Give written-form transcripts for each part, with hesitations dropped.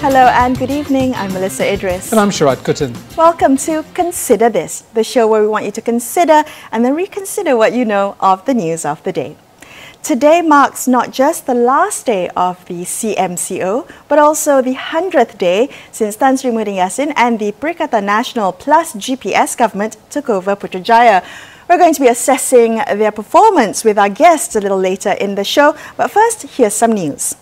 Hello and good evening, I'm Melissa Idris. And I'm Sharad Kutan. Welcome to Consider This, the show where we want you to consider and then reconsider what you know of the news of the day. Today marks not just the last day of the CMCO, but also the 100th day since Tan Sri Muhyiddin and the Perikatan Nasional plus GPS government took over Putrajaya. We're going to be assessing their performance with our guests a little later in the show, but first, here's some news.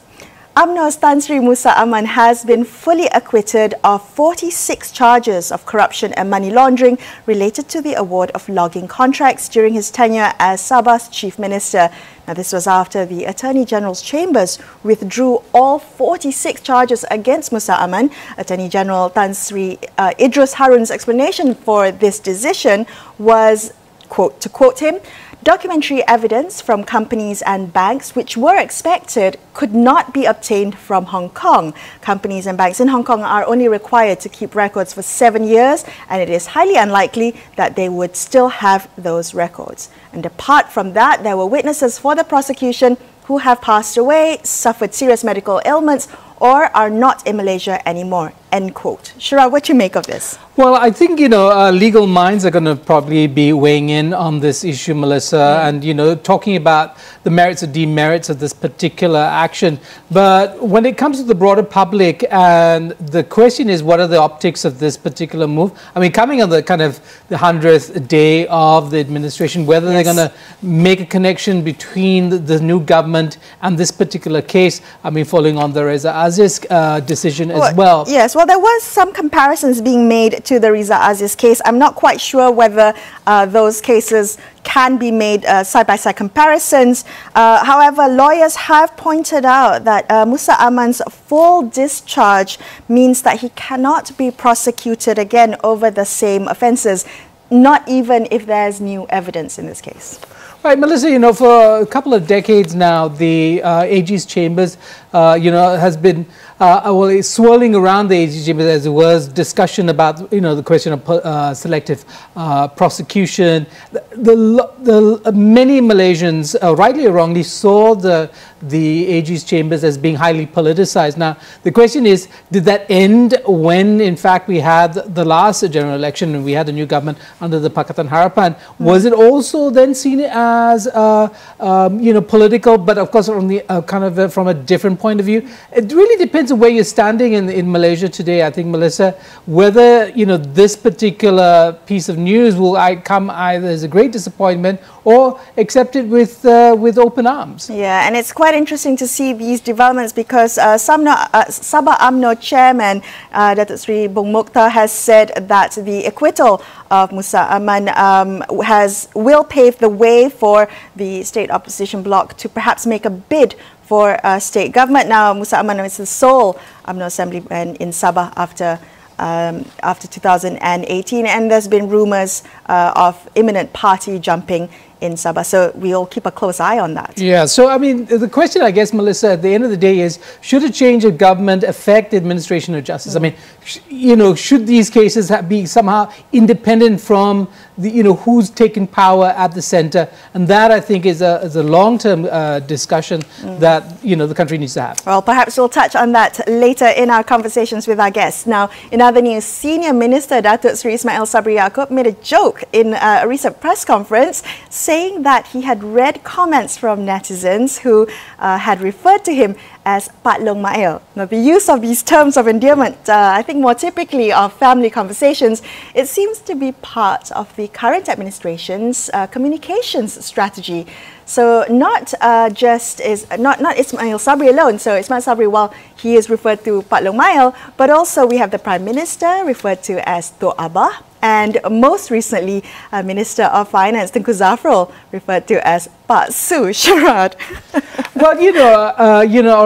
UMNO's Tan Sri Musa Aman has been fully acquitted of 46 charges of corruption and money laundering related to the award of logging contracts during his tenure as Sabah's Chief Minister. Now, this was after the Attorney General's chambers withdrew all 46 charges against Musa Aman. Attorney General Tan Sri Idrus Harun's explanation for this decision was, quote, to quote him, "Documentary evidence from companies and banks which were expected could not be obtained from Hong Kong. Companies and banks in Hong Kong are only required to keep records for 7 years, and it is highly unlikely that they would still have those records. And apart from that, there were witnesses for the prosecution who have passed away, suffered serious medical ailments, or are not in Malaysia anymore." End quote. Sharad, what do you make of this? Well, I think, legal minds are going to probably be weighing in on this issue, Melissa, and, talking about the merits or demerits of this particular action. But when it comes to the broader public, and the question is, what are the optics of this particular move? I mean, coming on the kind of the 100th day of the administration, whether they're going to make a connection between the new government and this particular case, I mean, following on the Reza Aziz decision as well. Yes, well, there was some comparisons being made to the Reza Aziz case. I'm not quite sure whether those cases can be made side-by-side comparisons. However, lawyers have pointed out that Musa Aman's full discharge means that he cannot be prosecuted again over the same offences, not even if there's new evidence in this case. Right, Melissa, for a couple of decades now, the AG's chambers, has been swirling around the AG chambers as it was discussion about, the question of selective prosecution. Many Malaysians, rightly or wrongly, saw the AG's chambers as being highly politicized. Now, the question is, did that end when, in fact, we had the last general election and we had a new government under the Pakatan Harapan? Was it also then seen as, political, but of course from the from a different point of view? It really depends on where you're standing in Malaysia today, I think, Melissa, whether, this particular piece of news will come either as a great disappointment or accepted with open arms. Yeah, and it's quite interesting to see these developments because Sabah UMNO chairman Datuk Sri Bung Mokhtar has said that the acquittal of Musa Aman will pave the way for the state opposition bloc to perhaps make a bid for state government. Now, Musa Aman is the sole UMNO assemblyman in Sabah after 2018, and there's been rumours of imminent party jumping in Sabah. So we'll keep a close eye on that. Yeah, so I mean, the question, I guess, Melissa, at the end of the day is, should a change of government affect the administration of justice? I mean, should these cases be somehow independent from the, who's taking power at the center? And that, I think, is a long-term discussion that, the country needs to have. Well, perhaps we'll touch on that later in our conversations with our guests. Now, in other news, Senior Minister Datuk Sri Ismail Sabri Yaakob made a joke in a recent press conference, saying that he had read comments from netizens who had referred to him as Pat Long Mail. Now, the use of these terms of endearment, I think more typically of family conversations, it seems to be part of the current administration's communications strategy. So not not Ismail Sabri alone. So Ismail Sabri, while he is referred to Pat Long Mail, but also we have the Prime Minister referred to as Tok Abah, and most recently, Minister of Finance Tengku Zafrul referred to as Pak Su. Sharad. Well,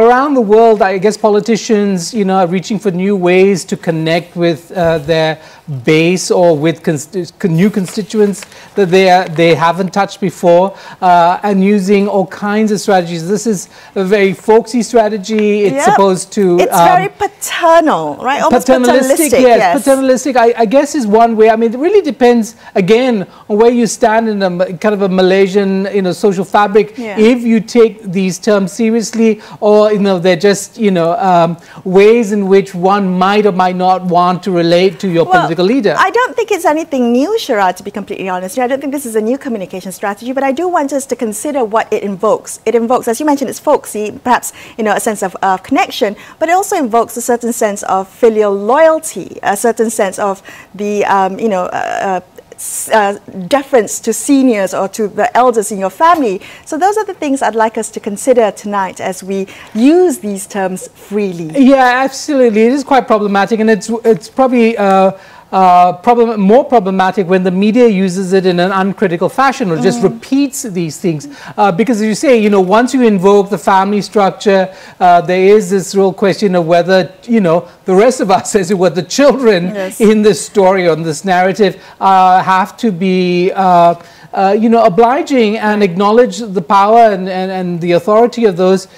around the world, I guess politicians, are reaching for new ways to connect with their base or with new constituents that they haven't touched before, and using all kinds of strategies. This is a very folksy strategy. It's supposed to... It's very paternal, right? Almost paternalistic, yes. Paternalistic, I guess, is one way. I mean, it really depends, again, on where you stand in a kind of a Malaysian, social fabric. If you take these terms seriously, or, they're just, ways in which one might or might not want to relate to your political leader. I don't think it's anything new, Sharad, to be completely honest. I don't think this is a new communication strategy, but I do want us to consider what it invokes. It invokes, as you mentioned, it's folksy, perhaps, a sense of connection, but it also invokes a certain sense of filial loyalty, a certain sense of the, deference to seniors or to the elders in your family. So those are the things I'd like us to consider tonight as we use these terms freely. Yeah, absolutely. It is quite problematic, and it's probably more problematic when the media uses it in an uncritical fashion or just repeats these things. Because as you say, once you invoke the family structure, there is this real question of whether, the rest of us, as it were, the children in this story, on this narrative, have to be obliging and acknowledge the power and the authority of those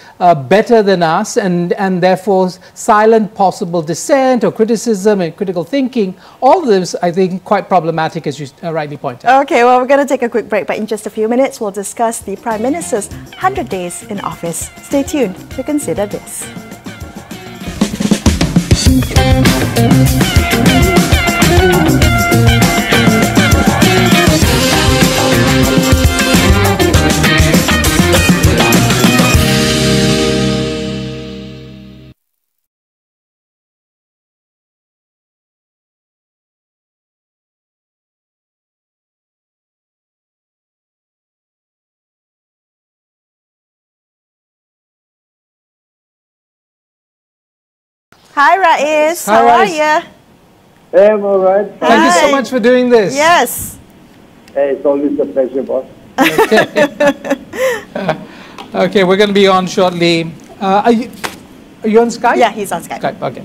better than us, and therefore silent possible dissent or criticism and critical thinking. All of this, I think, quite problematic, as you rightly point out. Okay, well, we're going to take a quick break, but in just a few minutes, we'll discuss the Prime Minister's 100 days in office. Stay tuned to consider this. Hi, Rais. How are you? Hey, I'm all right. Thank you so much for doing this. Yes. Hey, it's always a pleasure, boss. Okay, we're going to be on shortly. Are you on Skype? Yeah, he's on Skype. Okay.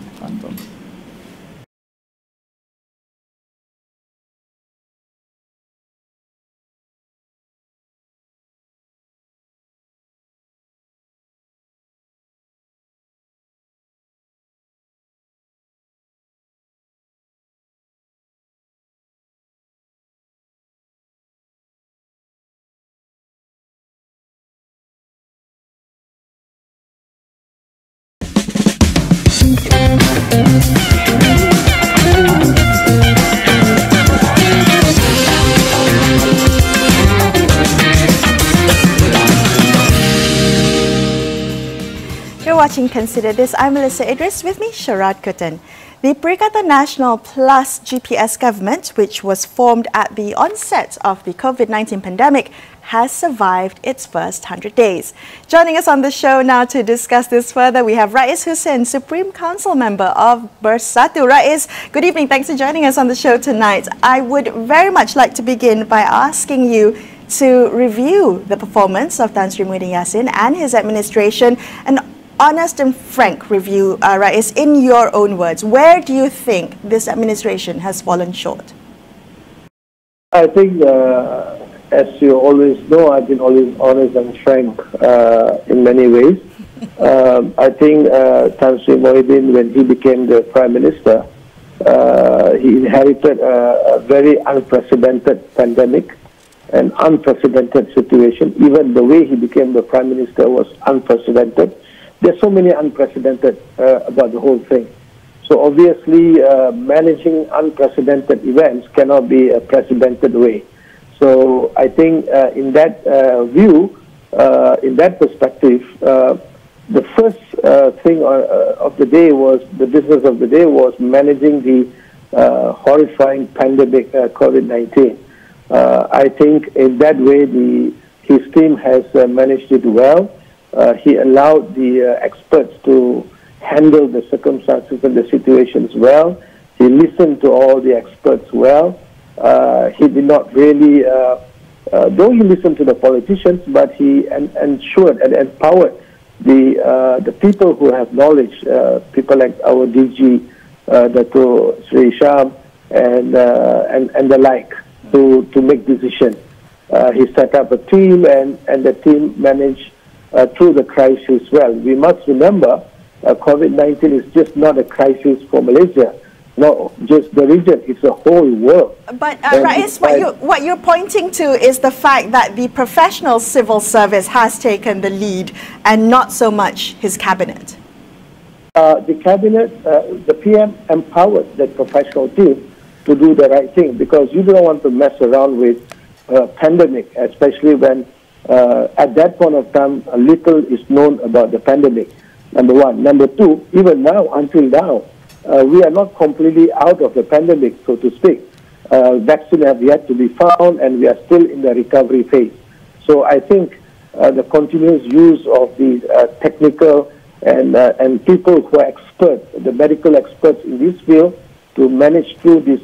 You're watching Consider This. I'm Melissa Idris, with me Sharad Kutan. The Perikatan Nasional plus GPS government, which was formed at the onset of the COVID-19 pandemic, has survived its first 100 days. Joining us on the show now to discuss this further, we have Rais Hussein, Supreme Council Member of Bersatu. Rais, good evening. Thanks for joining us on the show tonight. I would very much like to begin by asking you to review the performance of Tan Sri Muhyiddin Yassin and his administration, an honest and frank review, Rais, in your own words. Where do you think this administration has fallen short? I think, as you always know, I've been always honest and frank in many ways. I think Tan Sri Muhyiddin, when he became the Prime Minister, he inherited a very unprecedented pandemic, an unprecedented situation. Even the way he became the Prime Minister was unprecedented. There's so many unprecedented about the whole thing. So obviously, managing unprecedented events cannot be a precedented way. So I think in that view, in that perspective, the first thing of the day was, the business of the day was managing the horrifying pandemic, COVID-19. I think in that way, his team has managed it well. He allowed the experts to handle the circumstances and the situations well. He listened to all the experts well. He did not really, though he listened to the politicians, but he ensured and empowered the people who have knowledge, people like our DG, Dr. Sri Sham, and the like to make decisions. He set up a team, and the team managed through the crisis well. We must remember, COVID-19 is just not a crisis for Malaysia, not just the region, it's the whole world. But Rais, what you're pointing to is the fact that the professional civil service has taken the lead and not so much his cabinet. The cabinet, the PM empowered the professional team to do the right thing, because you don't want to mess around with pandemic, especially when at that point of time little is known about the pandemic, number one. Number two, even now, until now, we are not completely out of the pandemic, so to speak. Vaccine have yet to be found, and we are still in the recovery phase. So I think the continuous use of the technical and people who are experts, the medical experts in this field, to manage through this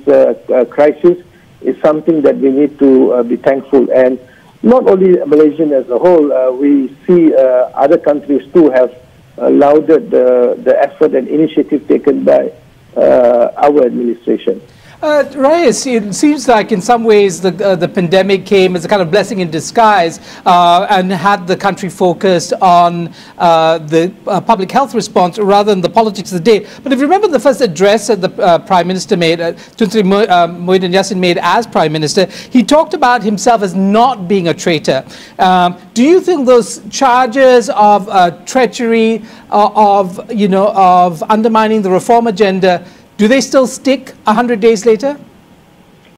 crisis is something that we need to be thankful. And not only Malaysian as a whole, we see other countries too have lauded the effort and initiative taken by our administration. Rais, it seems like in some ways the pandemic came as a kind of blessing in disguise and had the country focused on the public health response rather than the politics of the day. But if you remember the first address that the Prime Minister made, Tun Sri Muhyiddin Yassin made as Prime Minister, he talked about himself as not being a traitor. Do you think those charges of treachery, of undermining the reform agenda, do they still stick 100 days later?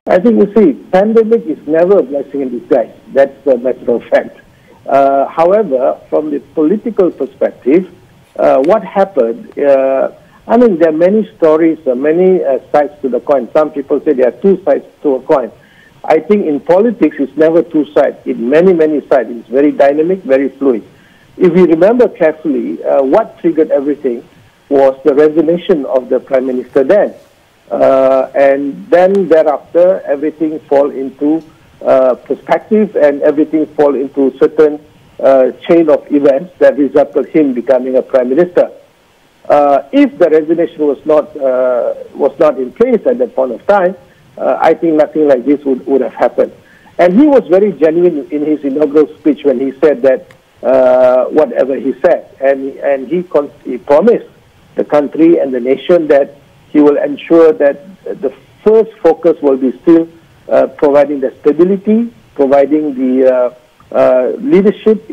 I think, you see, pandemic is never a blessing in disguise. That's a matter of fact. However, from the political perspective, what happened, I mean, there are many stories, many sides to the coin. Some people say there are two sides to a coin. I think in politics, it's never two sides. It's many, many sides. It's very dynamic, very fluid. If you remember carefully, what triggered everything was the resignation of the Prime Minister then. And then thereafter, everything fall into perspective, and everything fall into certain chain of events that resulted him becoming a Prime Minister. If the resignation was not in place at that point of time, I think nothing like this would have happened. And he was very genuine in his inaugural speech when he said that whatever he said, and he promised the country and the nation that he will ensure that the first focus will be still providing the stability, providing the leadership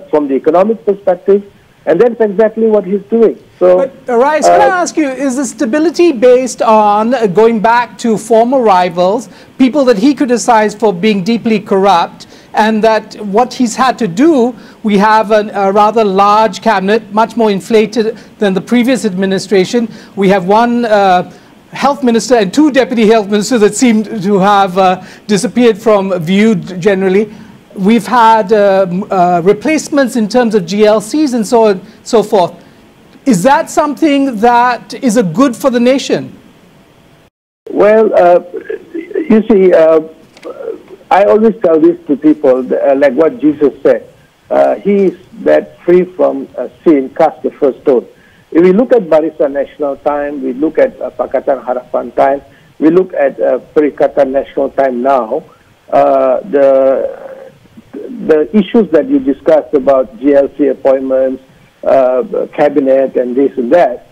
from the economic perspective, and that's exactly what he's doing. So, but Rais, can I ask you, is the stability based on going back to former rivals, people that he criticized for being deeply corrupt, and that what he's had to do, we have a rather large cabinet, much more inflated than the previous administration. We have one health minister and two deputy health ministers that seem to have disappeared from view generally. We've had replacements in terms of GLCs and so on and so forth. Is that something that is a good for the nation? Well, you see, I always tell this to people, like what Jesus said. He is that free from sin, cast the first stone. If we look at Perikatan National time, we look at Pakatan Harapan time, we look at Perikatan National time now, the issues that you discussed about GLC appointments, cabinet and this and that,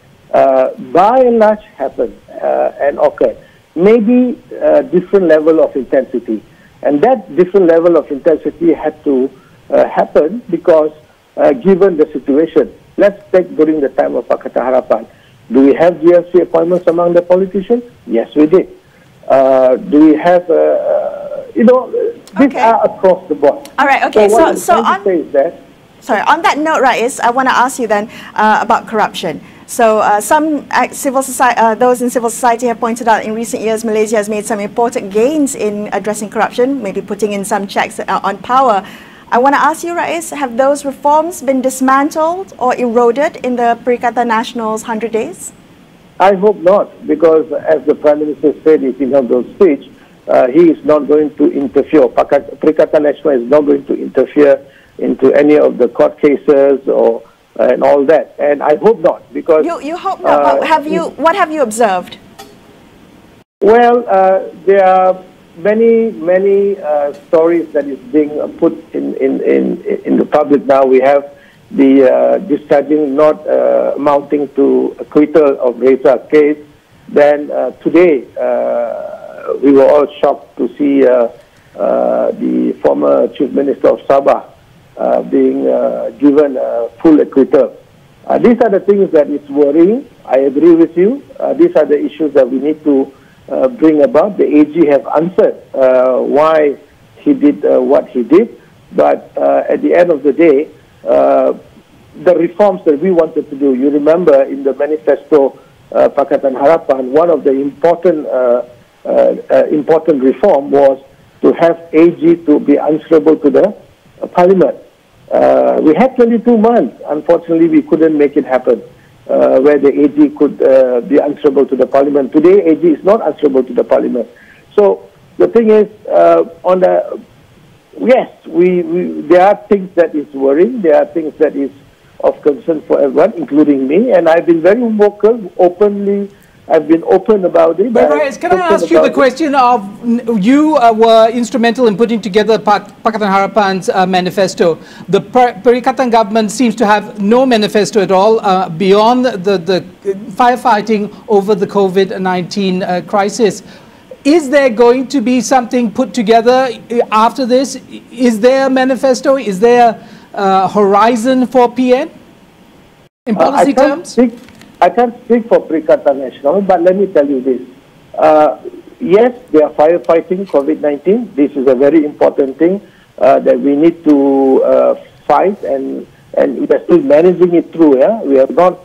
by and large happen and occur. Maybe a different level of intensity. And that different level of intensity had to happen because given the situation. Let's take during the time of Pakatan Harapan. Do we have GLC appointments among the politicians? Yes, we did. Do we have, these are across the board. All right, okay. So on that note, Rais, I want to ask you then about corruption. So some civil society, those in civil society have pointed out in recent years, Malaysia has made some important gains in addressing corruption, maybe putting in some checks on power. I want to ask you, Rais, have those reforms been dismantled or eroded in the Perikatan Nasional's 100 days? I hope not, because as the Prime Minister said in his inaugural speech, he is not going to interfere. Perikatan Nasional is not going to interfere into any of the court cases or and all that, and I hope not, because you hope not. But what have you observed? Well, there are many stories that is being put in the public now. We have the discharging not amounting to acquittal of Reza's case. Then today, we were all shocked to see the former Chief Minister of Sabah being given full acquittal. These are the things that is worrying. I agree with you. These are the issues that we need to bring about. The AG have answered why he did what he did. But at the end of the day, the reforms that we wanted to do, you remember in the manifesto Pakatan Harapan, one of the important reform was to have AG to be answerable to the Parliament. We had 22 months. Unfortunately, we couldn't make it happen, where the AG could be answerable to the Parliament. Today, AG is not answerable to the Parliament. So the thing is, yes, there are things that is worrying. There are things that is of concern for everyone, including me. And I've been very vocal, I've been open about it. But Rais, can I ask you the question of, you were instrumental in putting together Pakatan Harapan's manifesto. The Perikatan government seems to have no manifesto at all beyond the firefighting over the COVID-19 crisis. Is there going to be something put together after this? Is there a manifesto? Is there a horizon for PN in policy terms? I can't speak for Perikatan Nasional, but let me tell you this. Yes, they are firefighting COVID-19. This is a very important thing that we need to fight, and we are still managing it through. Yeah? We have not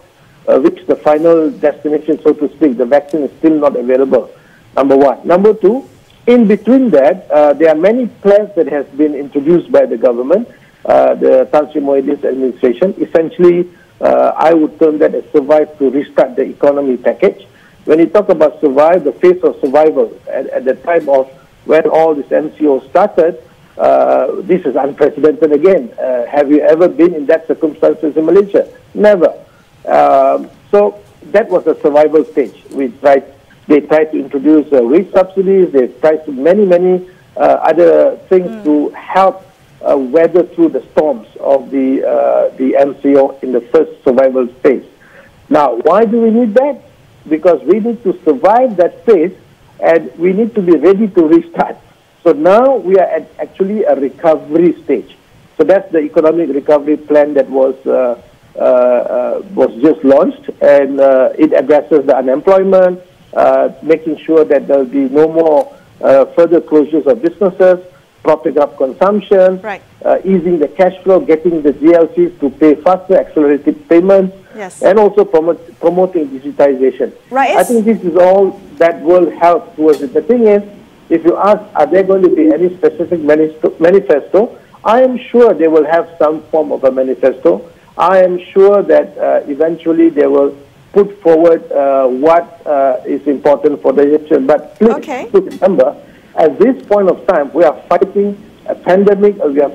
reached the final destination, so to speak. The vaccine is still not available, number one. Number two, in between that, there are many plans that has been introduced by the government, the Tan Sri Muhyiddin's administration. Essentially, I would term that as survive to restart the economy package. When you talk about survive, the phase of survival, at the time of when all this MCO started, this is unprecedented again. Have you ever been in that circumstances in Malaysia? Never. So that was a survival stage. They tried to introduce wage subsidies. They tried to many other things to help weather through the storms of the MCO in the first survival phase. Now, why do we need that? Because we need to survive that phase, and we need to be ready to restart. So now we are at actually a recovery stage. So that's the economic recovery plan that was just launched, and it addresses the unemployment, making sure that there will be no more further closures of businesses, propping up consumption, right. Easing the cash flow, getting the GLCs to pay faster, accelerated payments, yes. and also promoting digitization. Right. I think this is all that will help towards it. The thing is, if you ask, are there going to be any specific manifesto? I am sure they will have some form of a manifesto. I am sure that eventually they will put forward what is important for the nation. But please remember, at this point of time, we are fighting a pandemic, we are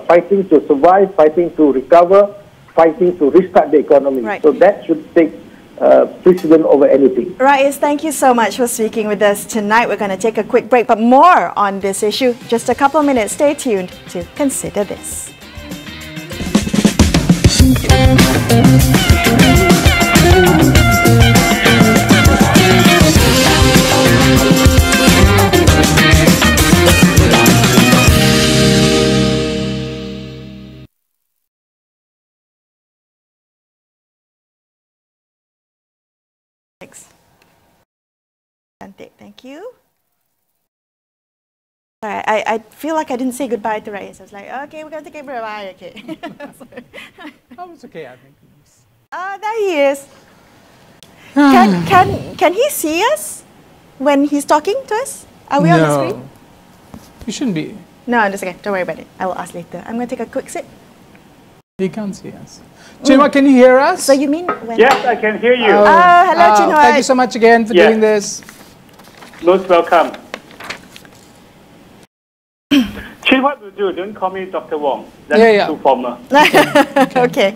fighting to survive, fighting to recover, fighting to restart the economy. Right. So that should take precedent over anything. Rais, thank you so much for speaking with us tonight. We're going to take a quick break, but more on this issue. Just a couple of minutes. Stay tuned to Consider This. Thank you. Sorry, I feel like I didn't say goodbye to Rais. I was like, okay, we're going to take a break. Bye. Okay. That was okay, I think. There he is. Can he see us when he's talking to us? Are we on the screen? You shouldn't be. No, I'm just okay. Don't worry about it. I will ask later. I'm going to take a quick sip. He can't see us. Chinwa, can you hear us? So you mean when... Yes, I can hear you. Hello, Chinwa. Thank you so much again for doing this. Most welcome. Chin, what to do? Don't call me Dr. Wong. That's too formal. Okay.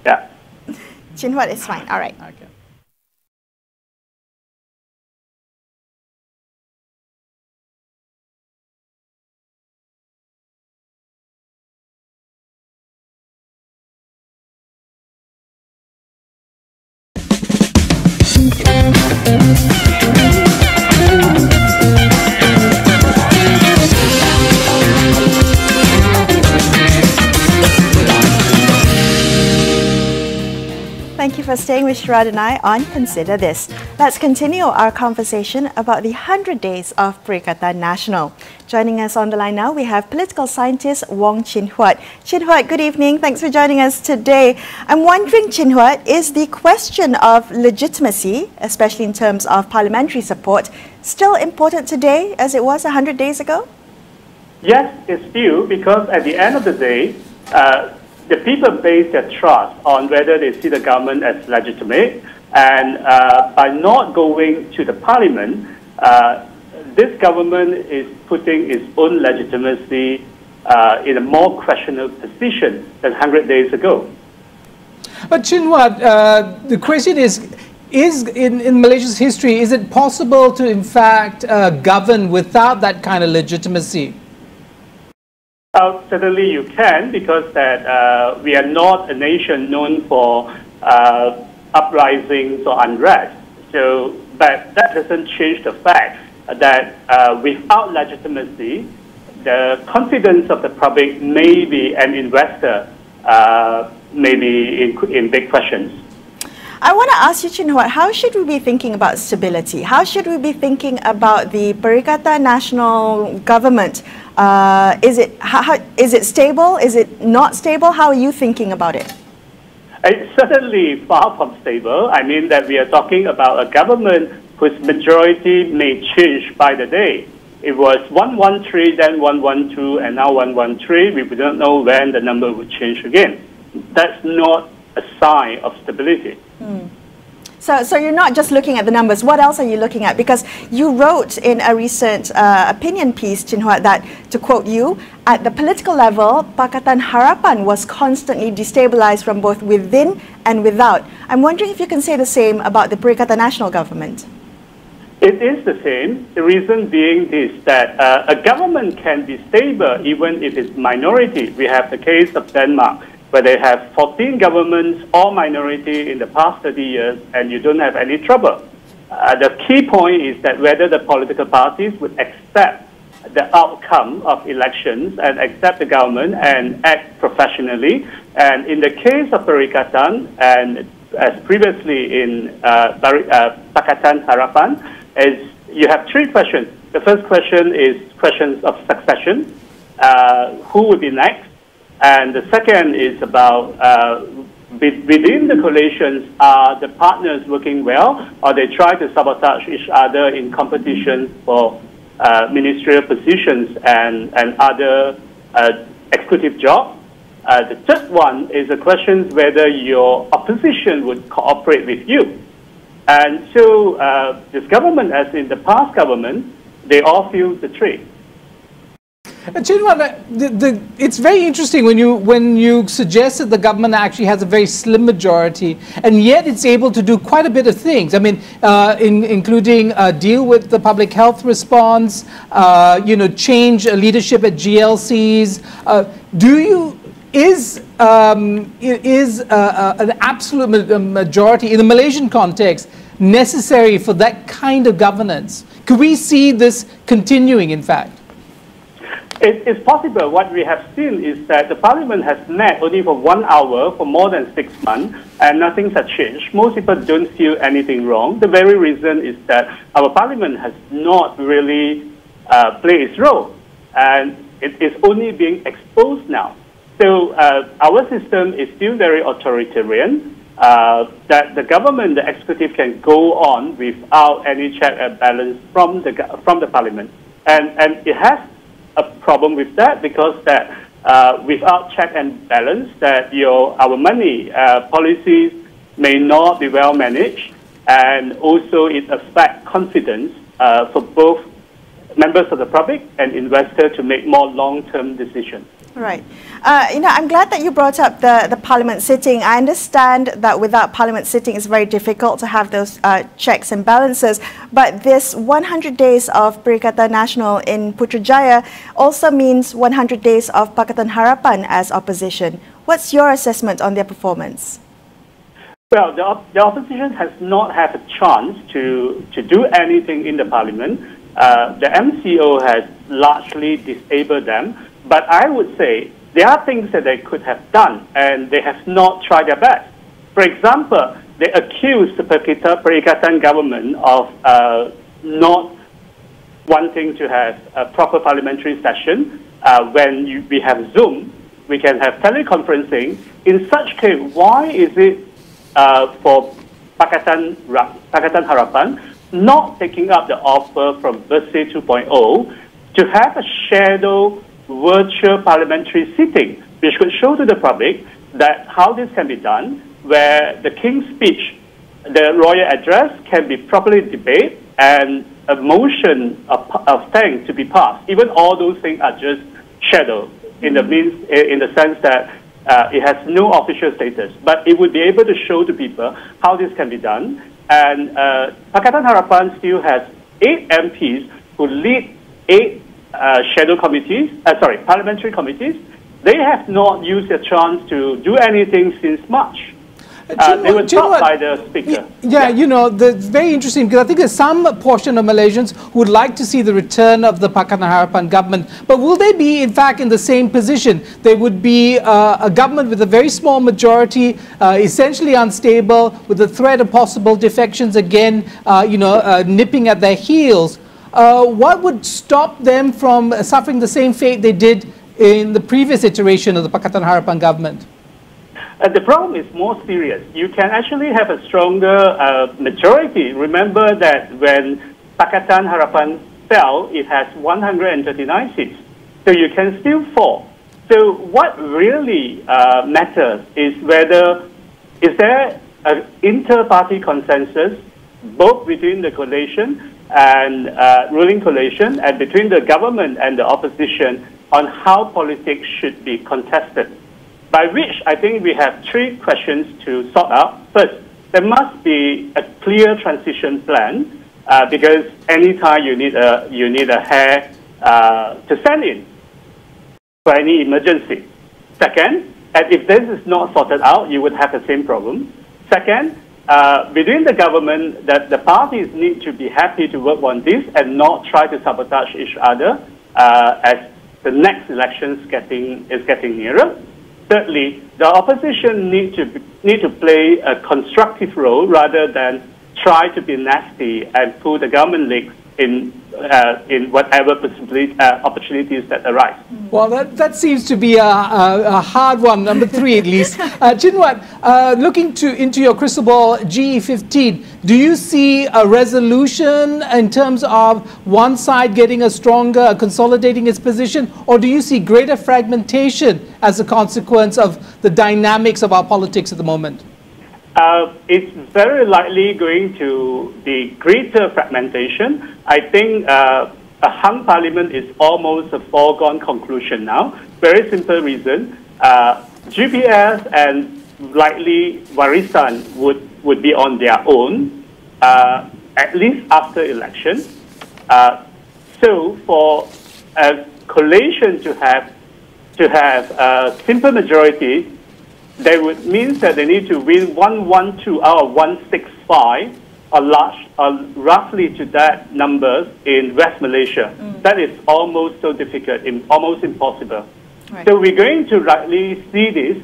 Yeah. Chin Huat is fine. All right. Okay. Thank you for staying with Sharad and I on Consider This. Let's continue our conversation about the 100 days of Perikatan Nasional. Joining us on the line now, we have political scientist Wong Chin Huat. Chin Huat, good evening. Thanks for joining us today. I'm wondering, Chin Huat, is the question of legitimacy, especially in terms of parliamentary support, still important today as it was 100 days ago? Yes, it's still, because at the end of the day, the people base their trust on whether they see the government as legitimate, and by not going to the parliament, this government is putting its own legitimacy in a more questionable position than 100 days ago. But Chin Huat, the question is in Malaysia's history, is it possible to in fact govern without that kind of legitimacy? Certainly you can, because that we are not a nation known for uprisings or unrest. So, but that doesn't change the fact that without legitimacy, the confidence of the public may be an investor may be in big questions. I want to ask you, Chin Huat, how should we be thinking about stability? How should we be thinking about the Perikatan Nasional government? Is it stable? Is it not stable? How are you thinking about it? It's certainly far from stable. I mean that we are talking about a government whose majority may change by the day. It was 113, then 112, and now 113. We don't know when the number will change again. That's not a sign of stability. So you're not just looking at the numbers. What else are you looking at? Because you wrote in a recent opinion piece, Chin Huat, that, to quote you, at the political level, Pakatan Harapan was constantly destabilized from both within and without. I'm wondering if you can say the same about the Perikatan Nasional government. It is the same. The reason being is that a government can be stable even if it's minority. We have the case of Denmark, where they have 14 governments, all minority in the past 30 years, and you don't have any trouble. The key point is that whether the political parties would accept the outcome of elections and accept the government and act professionally. And in the case of Perikatan, and as previously in Pakatan Harapan, is you have three questions. The first question is questions of succession. Who will be next? And the second is about within the coalitions, are the partners working well, or they try to sabotage each other in competition for ministerial positions and other executive jobs. The third one is the question whether your opposition would cooperate with you. And so this government, as in the past government, they all feel the three. Chin Huat, it's very interesting when you suggest that the government actually has a very slim majority, and yet it's able to do quite a bit of things. I mean, including deal with the public health response, change leadership at GLCs. Is an absolute majority in the Malaysian context necessary for that kind of governance? Could we see this continuing, in fact? It's possible. What we have seen is that the parliament has met only for 1 hour for more than 6 months, and nothing has changed. Most people don't feel anything wrong. The very reason is that our parliament has not really played its role, and it is only being exposed now. So our system is still very authoritarian, that the government, the executive, can go on without any check and balance from the parliament. And it has a problem with that, because that without check and balance, that our money policies may not be well managed, and also it affects confidence for both members of the public and investors to make more long-term decisions. Right. I'm glad that you brought up the parliament sitting. I understand that without parliament sitting, it's very difficult to have those checks and balances. But this 100 days of Perikatan Nasional in Putrajaya also means 100 days of Pakatan Harapan as opposition. What's your assessment on their performance? Well, the opposition has not had a chance to do anything in the parliament. The MCO has largely disabled them, but I would say there are things that they could have done, and they have not tried their best. For example, they accused the Perikatan government of not wanting to have a proper parliamentary session. When we have Zoom, we can have teleconferencing. In such case, why is it for Pakatan Harapan not taking up the offer from Bersih 2.0 to have a shadow virtual parliamentary sitting, which could show to the public that how this can be done, where the King's speech, the royal address, can be properly debated and a motion of thanks to be passed. Even all those things are just shadow in the sense that it has no official status, but it would be able to show to people how this can be done. And Pakatan Harapan still has 8 MPs who lead 8 parliamentary committees. They have not used their chance to do anything since March. They were told by the speaker. Yeah, you know, it's very interesting because I think there's some portion of Malaysians who would like to see the return of the Pakatan Harapan government. But will they be, in fact, in the same position? They would be a government with a very small majority, essentially unstable, with the threat of possible defections again, nipping at their heels. What would stop them from suffering the same fate they did in the previous iteration of the Pakatan Harapan government? The problem is more serious. You can actually have a stronger majority. Remember that when Pakatan Harapan fell, it has 139 seats. So you can still fall. So what really matters is whether is there an inter-party consensus both between the coalition and ruling coalition and between the government and the opposition on how politics should be contested. By which I think we have 3 questions to sort out. First, there must be a clear transition plan because anytime you need a heir to send in for any emergency. Second, and if this is not sorted out, you would have the same problem. Second, within the government, that the parties need to be happy to work on this and not try to sabotage each other as the next election is getting nearer. Thirdly, the opposition need to play a constructive role rather than try to be nasty and pull the government legs in whatever opportunities that arise. Well, that seems to be a hard one, number 3 at least. Chinwat, looking into your crystal ball, GE15, do you see a resolution in terms of one side getting a stronger, consolidating its position, or do you see greater fragmentation as a consequence of the dynamics of our politics at the moment? It's very likely going to be greater fragmentation. I think a hung parliament is almost a foregone conclusion now. Very simple reason. GPS and likely Warisan would be on their own, at least after election. So for a coalition to have a simple majority, that would mean that they need to win 112 out of 165, roughly to that numbers in West Malaysia. That is almost so difficult, almost impossible. Right. So we're going to likely see this,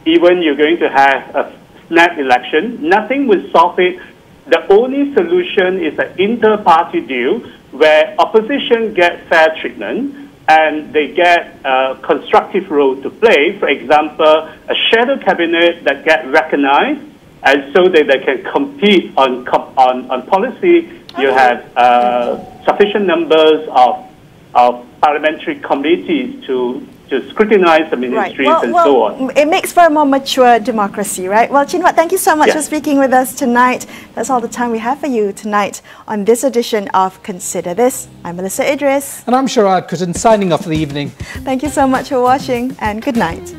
even you're going to have a snap election. Nothing will solve it. The only solution is an inter-party deal where opposition get fair treatment and they get a constructive role to play. For example, a shadow cabinet that get recognized, and so that they can compete on policy. You have sufficient numbers of parliamentary committees to scrutinize the ministries and so on. It makes for a more mature democracy, right? Well, Chinwat, thank you so much for speaking with us tonight. That's all the time we have for you tonight on this edition of Consider This. I'm Melissa Idris. And I'm Sharad Kutan, signing off for the evening. Thank you so much for watching and good night.